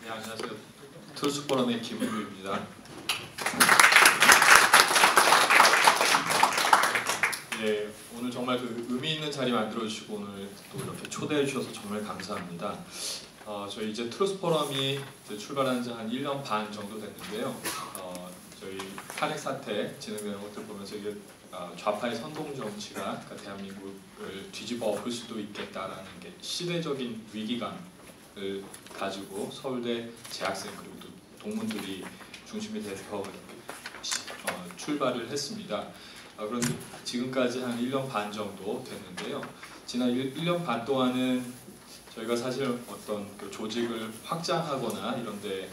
네, 안녕하세요. 트루스포럼의 김은규입니다. 네, 오늘 정말 그 의미 있는 자리 만들어주시고 오늘 또 이렇게 초대해 주셔서 정말 감사합니다. 저희 이제 트루스포럼이 출발한 지 한 1년 반 정도 됐는데요. 저희 탄핵 사태 진행되는 것들 보면서 이게 좌파의 선동 정치가 그러니까 대한민국을 뒤집어 엎을 수도 있겠다라는 게 시대적인 위기감을 가지고 서울대 재학생 그리고 또 동문들이 중심이 돼서 출발을 했습니다. 그런데 지금까지 한 1년 반 정도 됐는데요. 지난 1년 반 동안은 저희가 사실 어떤 그 조직을 확장하거나 이런 데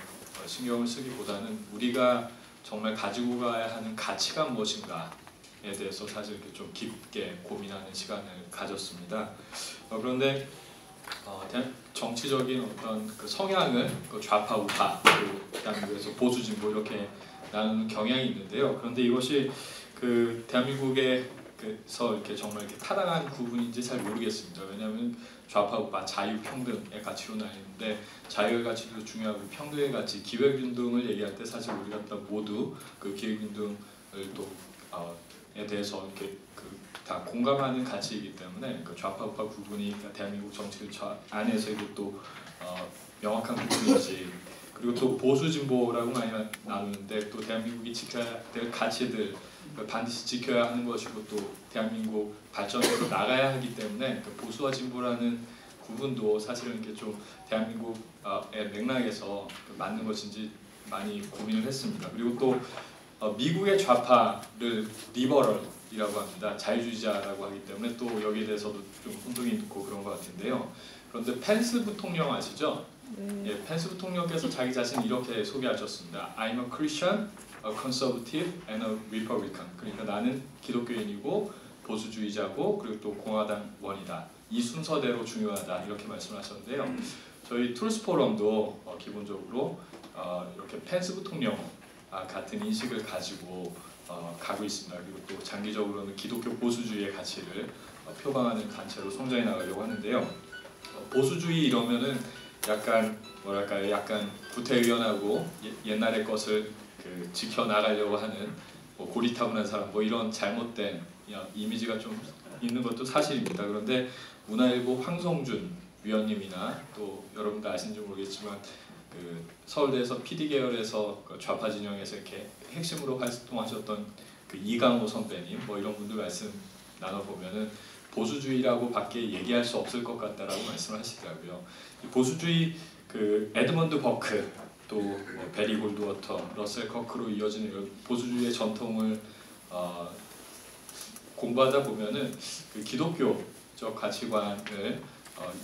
신경을 쓰기보다는 우리가 정말 가지고 가야 하는 가치가 무엇인가에 대해서 사실 이렇게 좀 깊게 고민하는 시간을 가졌습니다. 그런데 정치적인 어떤 그 성향을 그 좌파 우파 그다음에서 보수 진보 이렇게 나누는 경향이 있는데요. 그런데 이것이 그 대한민국에서 이렇게 정말 이렇게 타당한 구분인지 잘 모르겠습니다. 왜냐하면 좌파 우파 자유 평등의 가치로 나뉘는데 자유의 가치도 중요하고 평등의 가치 기회균등을 얘기할 때 사실 우리가 모두 그 기회균등을 또에 대해서 이렇게 다 공감하는 가치이기 때문에 그 좌파 우파 구분이 대한민국 정치 안에서 또 명확한 구분인지 그리고 또 보수 진보라고 많이 나누는데 또 대한민국이 지켜야 될 가치들 반드시 지켜야 하는 것이고 또 대한민국 발전으로 나가야 하기 때문에 그 보수와 진보라는 구분도 사실은 이렇게 좀 대한민국의 맥락에서 맞는 것인지 많이 고민을 했습니다. 그리고 또 미국의 좌파를 리버럴이라고 합니다. 자유주의자라고 하기 때문에 또 여기에 대해서도 좀 혼동이 있고 그런 것 같은데요. 그런데 펜스 부통령 아시죠? 예, 펜스 부통령께서 자기 자신을 이렇게 소개하셨습니다. I'm a Christian, a conservative, and a Republican. 그러니까 나는 기독교인이고 보수주의자고 그리고 또 공화당원이다. 이 순서대로 중요하다 이렇게 말씀하셨는데요. 저희 트루스포럼도 기본적으로 이렇게 펜스 부통령 같은 인식을 가지고 가고 있습니다. 그리고 또 장기적으로는 기독교 보수주의의 가치를 표방하는 단체로 성장해 나가려고 하는데요. 보수주의 이러면은 약간 뭐랄까요, 약간 구태의연하고 옛날의 것을 지켜나가려고 하는 고리타분한 사람 이런 잘못된 이미지가 좀 있는 것도 사실입니다. 그런데 문화일보 황성준 위원님이나 또 여러분도 아시는지 모르겠지만 그 서울대에서 PD 계열에서 좌파 진영에서 이렇게 핵심으로 활동하셨던 그 이강호 선배님 이런 분들 말씀 나눠보면은 보수주의라고 밖에 얘기할 수 없을 것 같다라고 말씀을 하시더라고요. 보수주의 그 에드먼드 버크 또 베리 골드워터, 러셀 커크로 이어지는 보수주의의 전통을 공부하다 보면은 그 기독교적 가치관을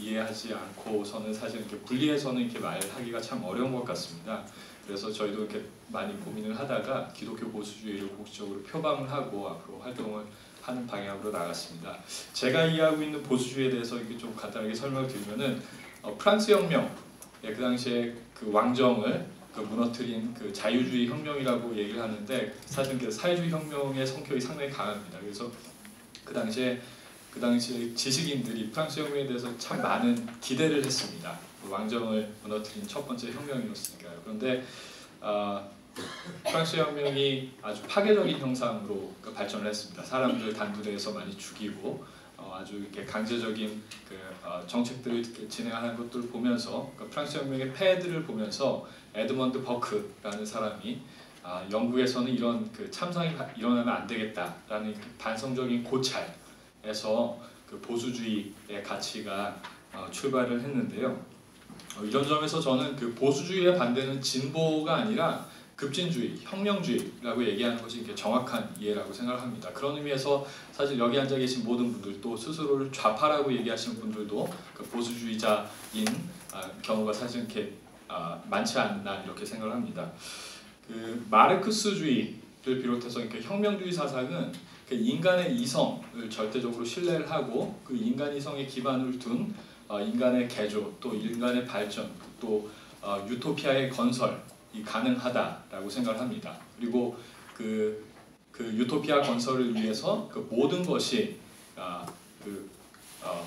이해하지 않고서는 사실 이렇게 분리해서는 이렇게 말하기가 참 어려운 것 같습니다. 그래서 저희도 이렇게 많이 고민을 하다가 기독교 보수주의를 공식적으로 표방을 하고 앞으로 활동을 하는 방향으로 나갔습니다. 제가 이해하고 있는 보수주의에 대해서 이렇게 좀 간단하게 설명을 드리면은 프랑스 혁명 그 당시에 그 왕정을 무너뜨린 그 자유주의 혁명이라고 얘기를 하는데 사실 그 사회주의 혁명의 성격이 상당히 강합니다. 그래서 그 당시에 지식인들이 프랑스 혁명에 대해서 참 많은 기대를 했습니다. 그 왕정을 무너뜨린 첫 번째 혁명이었으니까요. 그런데 프랑스 혁명이 아주 파괴적인 형상으로 발전을 했습니다. 사람들 단두대에서 많이 죽이고 아주 이렇게 강제적인 정책들을 진행하는 것들을 보면서 프랑스 혁명의 폐해들을 보면서 에드먼드 버크라는 사람이 영국에서는 이런 참상이 일어나면 안 되겠다라는 반성적인 고찰에서 그 보수주의의 가치가 출발을 했는데요. 이런 점에서 저는 그 보수주의의 반대는 진보가 아니라 급진주의, 혁명주의라고 얘기하는 것이 이렇게 정확한 이해라고 생각합니다. 그런 의미에서 사실 여기 앉아 계신 모든 분들 또 스스로를 좌파라고 얘기하시는 분들도 그 보수주의자인 경우가 사실 이렇게 많지 않나 이렇게 생각을 합니다. 그 마르크스주의를 비롯해서 이렇게 혁명주의 사상은 그 인간의 이성을 절대적으로 신뢰를 하고 그 인간 이성에 기반을 둔 인간의 개조, 또 인간의 발전, 또 유토피아의 건설이 가능하다라고 생각을 합니다. 그리고 그 유토피아 건설을 위해서 그 모든 것이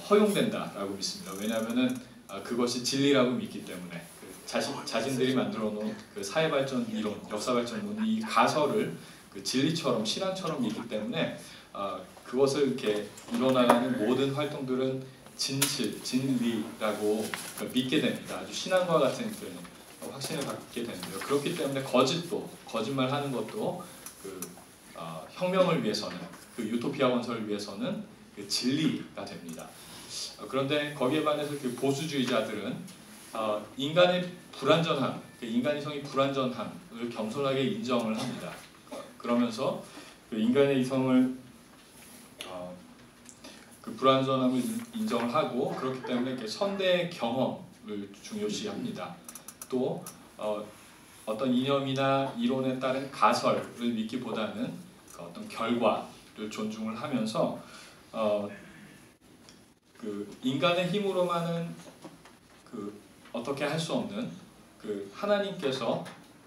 허용된다라고 믿습니다. 왜냐하면은 그것이 진리라고 믿기 때문에 자신들이 만들어 놓은 그 사회 발전 이론, 역사 발전론 이 가설을 그 진리처럼 신앙처럼 믿기 때문에 그것을 이렇게 이뤄나가는 모든 활동들은 진실, 진리라고 믿게 됩니다. 아주 신앙과 같은 확신을 갖게 되는데요. 그렇기 때문에 거짓말하는 것도 혁명을 위해서는 그 유토피아 건설을 위해서는 그 진리가 됩니다. 그런데 거기에 반해서 그 보수주의자들은 인간의 불완전함, 인간이성이 불완전함을 겸손하게 인정을 합니다. 그러면서 그 인간의 이성을 그 불완전함을 인정을 하고 그렇기 때문에 선대의 경험을 중요시합니다. 또 어떤 이념이나 이론에 따른 가설을 믿기보다는 그 어떤 결과를 존중을 하면서 그 인간의 힘으로만은 그 어떻게 할 수 없는 그 하나님께서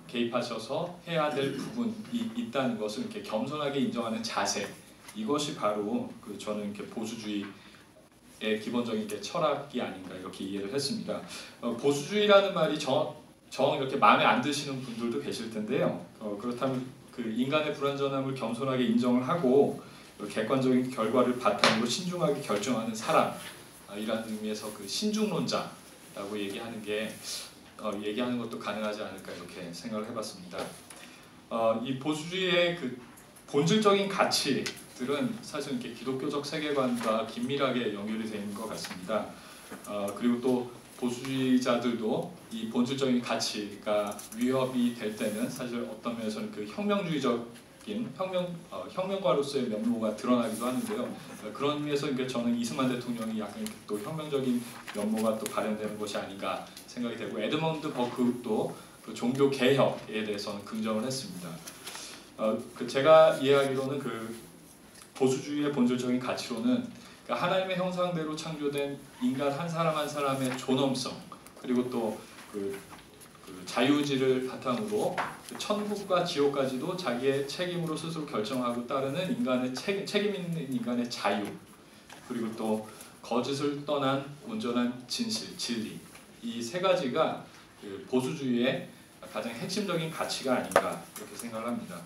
개입하셔서 해야 될 부분이 있다는 것을 이렇게 겸손하게 인정하는 자세, 이것이 바로 그 저는 이렇게 보수주의의 기본적인 게 철학이 아닌가 이렇게 이해를 했습니다. 보수주의라는 말이 정 이렇게 마음에 안 드시는 분들도 계실 텐데요. 그렇다면 그 인간의 불완전함을 겸손하게 인정을 하고 객관적인 결과를 바탕으로 신중하게 결정하는 사람이라는 의미에서 그 신중론자라고 얘기하는 것도 가능하지 않을까 이렇게 생각을 해봤습니다. 이 보수주의의 그 본질적인 가치들은 사실 이렇게 기독교적 세계관과 긴밀하게 연결이 되어 있는 것 같습니다. 그리고 또 보수주의자들도 이 본질적인 가치가 위협이 될 때는 사실 어떤 면에서는 그 혁명주의적인 혁명가로서의 면모가 드러나기도 하는데요. 그런 의미에서 저는 이승만 대통령이 약간 또 혁명적인 면모가 또 발현되는 것이 아닌가 생각이 되고, 에드먼드 버크도 그 종교 개혁에 대해서는 긍정을 했습니다. 제가 이해하기로는 그 보수주의의 본질적인 가치로는 하나님의 형상대로 창조된 인간 한 사람 한 사람의 존엄성, 그리고 또 그 자유의지를 바탕으로 천국과 지옥까지도 자기의 책임으로 스스로 결정하고 따르는 인간의 책임 있는 인간의 자유, 그리고 또 거짓을 떠난 온전한 진실, 진리, 이 세 가지가 그 보수주의의 가장 핵심적인 가치가 아닌가 이렇게 생각을 합니다.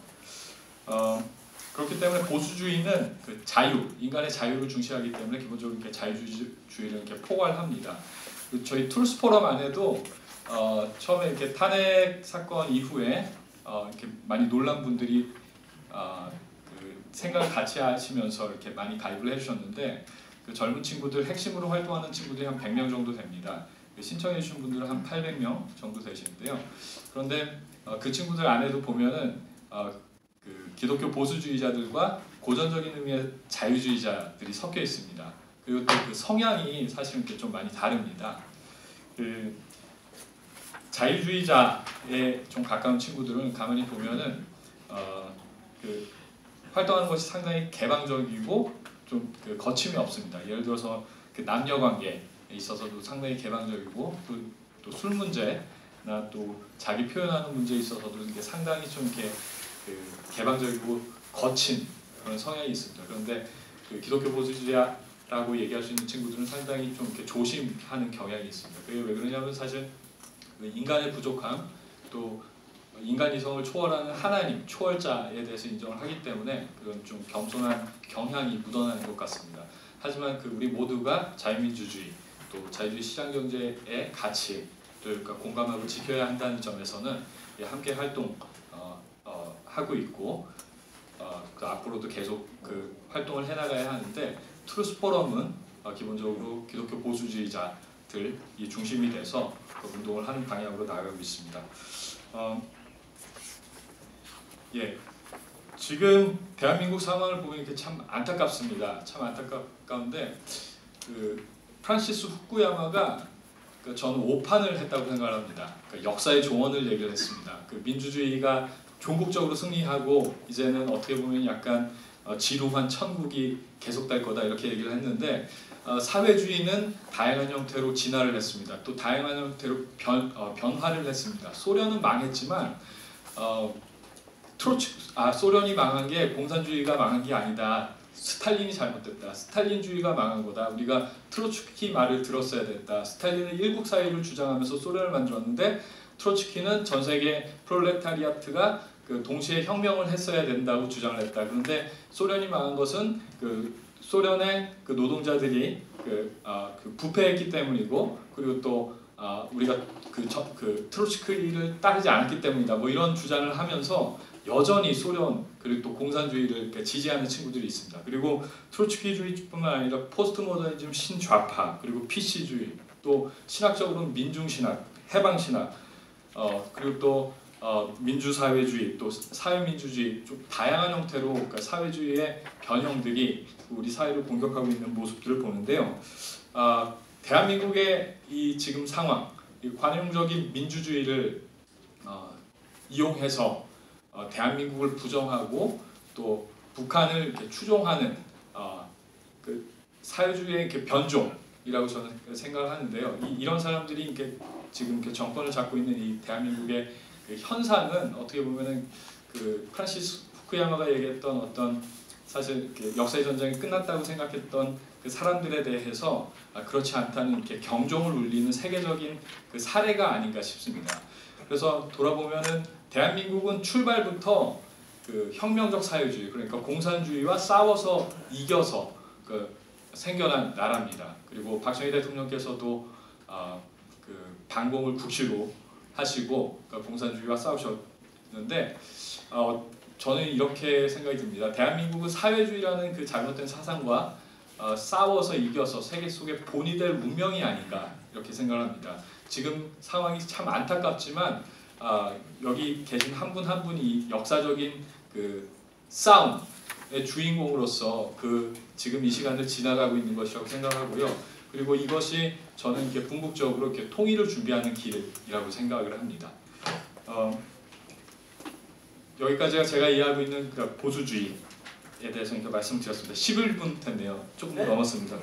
그렇기 때문에 보수주의는 그 자유, 인간의 자유를 중시하기 때문에 기본적으로 이렇게 자유주의를 이렇게 포괄합니다. 저희 툴스 포럼 안에도 처음에 이렇게 탄핵 사건 이후에 이렇게 많이 놀란 분들이 그 생각을 같이 하시면서 이렇게 많이 가입을 해주셨는데, 그 젊은 친구들, 핵심으로 활동하는 친구들이 한 100명 정도 됩니다. 신청해 주신 분들은 한 800명 정도 되시는데요. 그런데 그 친구들 안에도 보면은 그 기독교 보수주의자들과 고전적인 의미의 자유주의자들이 섞여 있습니다. 그리고 또 그 성향이 사실은 좀 많이 다릅니다. 그 자유주의자에 좀 가까운 친구들은 가만히 보면은 그 활동하는 것이 상당히 개방적이고 좀 그 거침이 없습니다. 예를 들어서 그 남녀 관계에 있어서도 상당히 개방적이고, 또 술 문제나 또 자기 표현하는 문제에 있어서도 이게 상당히 좀 이렇게 그 개방적이고 거친 그런 성향이 있습니다. 그런데 그 기독교 보수주의라고 얘기할 수 있는 친구들은 상당히 좀 이렇게 조심하는 경향이 있습니다. 그게 왜 그러냐면 사실 그 인간의 부족함, 또 인간 이성을 초월하는 하나님, 초월자에 대해서 인정을 하기 때문에 그런 좀 겸손한 경향이 묻어나는 것 같습니다. 하지만 그 우리 모두가 자유민주주의, 또 자유주의 시장경제의 가치를 공감하고 지켜야 한다는 점에서는 함께 활동하고 있고, 그 앞으로도 계속 그 활동을 해나가야 하는데, 트루스 포럼은 기본적으로 기독교 보수주의자들이 중심이 돼서 그 운동을 하는 방향으로 나아가고 있습니다. 지금 대한민국 상황을 보면 이렇게 참 안타깝습니다. 참 안타까운데 그 프란시스 후쿠야마가 저는 오판을 했다고 생각을 합니다. 역사의 종언을 얘기를 했습니다. 그 민주주의가 종국적으로 승리하고 이제는 어떻게 보면 약간 지루한 천국이 계속될 거다 이렇게 얘기를 했는데, 사회주의는 다양한 형태로 진화를 했습니다. 또 다양한 형태로 변화를 했습니다. 소련은 망했지만 소련이 망한 게 공산주의가 망한 게 아니다. 스탈린이 잘못됐다. 스탈린주의가 망한 거다. 우리가 트로츠키 말을 들었어야 됐다. 스탈린은 일국 사회를 주장하면서 소련을 만들었는데 트로츠키는 전 세계 프롤레타리아트가 그 동시에 혁명을 했어야 된다고 주장을 했다. 그런데 소련이 망한 것은 그 소련의 그 노동자들이 그 부패했기 때문이고, 그리고 또 우리가 그 트로츠키를 따르지 않았기 때문이다. 뭐 이런 주장을 하면서 여전히 소련 그리고 또 공산주의를 지지하는 친구들이 있습니다. 그리고 트로츠키주의뿐만 아니라 포스트 모더니즘 신좌파, 그리고 PC주의, 또 신학적으로는 민중신학, 해방신학, 그리고 또 민주사회주의, 또 사회민주주의, 좀 다양한 형태로 그러니까 사회주의의 변형들이 우리 사회를 공격하고 있는 모습들을 보는데요. 대한민국의 이 지금 상황, 이 관용적인 민주주의를 이용해서 대한민국을 부정하고 또 북한을 이렇게 추종하는 그 사회주의의 이렇게 변종이라고 저는 생각을 하는데요. 이런 사람들이 이렇게 지금 이렇게 정권을 잡고 있는 이 대한민국의 그 현상은 어떻게 보면은 그 프란시스 후쿠야마가 얘기했던 어떤 사실 역사의 전쟁이 끝났다고 생각했던 그 사람들에 대해서 그렇지 않다는 이렇게 경종을 울리는 세계적인 그 사례가 아닌가 싶습니다. 그래서 돌아보면은 대한민국은 출발부터 그 혁명적 사회주의, 그러니까 공산주의와 싸워서 이겨서 그 생겨난 나라입니다. 그리고 박정희 대통령께서도 그 반공을 국시로 하시고 그러니까 공산주의와 싸우셨는데 저는 이렇게 생각이 듭니다. 대한민국은 사회주의라는 그 잘못된 사상과 싸워서 이겨서 세계 속의 본이 될 운명이 아닌가 이렇게 생각합니다. 지금 상황이 참 안타깝지만 여기 계신 한 분 한 분이 역사적인 그 싸움의 주인공으로서 그 지금 이 시간을 지나가고 있는 것이라고 생각하고요. 그리고 이것이 저는 이렇게 궁극적으로 이렇게 통일을 준비하는 길이라고 생각을 합니다. 여기까지가 제가 이해하고 있는 그 보수주의에 대해서 이렇게 말씀드렸습니다. 11분 텐데요. 조금 넘었습니다.